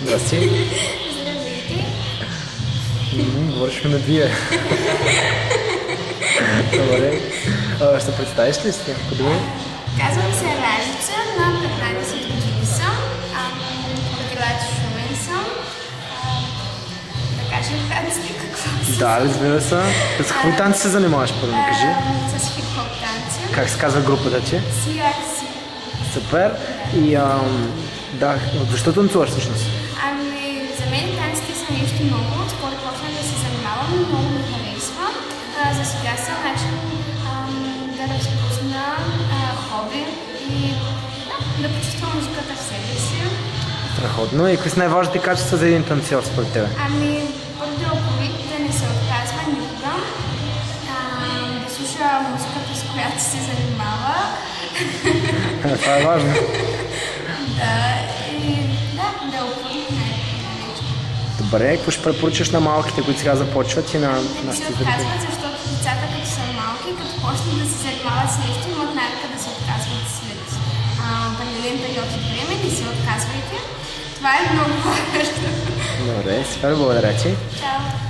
Здрасти. Здравейте. Говориш ми на вие. Добре. Ще представиш ли си някакво думи? Казвам се Разица, на 15 години съм. Родилата в Шумен съм. Да кажем танците какво си? Да, разбира се. С какви танци се занимаваш, първо ми кажи? С хип-хоп танци. Как се казва групата ти? CRC. Супер. И да, защо танцуваш всъщност? За мен танците са нещо ново, скоро почнах да се занимавам, много ми харесва. За сега съм начин да разпусна хоби и да почувствам музиката в себе си. Страхотно. И какви са най-важните качества за един танцор според тебе? Първо да упорит, да не се отказва никога, да слуша музиката, с която се занимава. Това е важно. Да е упорит най-вече. Добре, какво ще препоръчаш на малките, които сега започват и на Не се отказват, защото децата като са малки, като почнат да се занимават с нещо, имат навика да се отказват след определен период от време. Не се отказвайте. Това е много важно. Добре, супер, благодаря ти. Чао!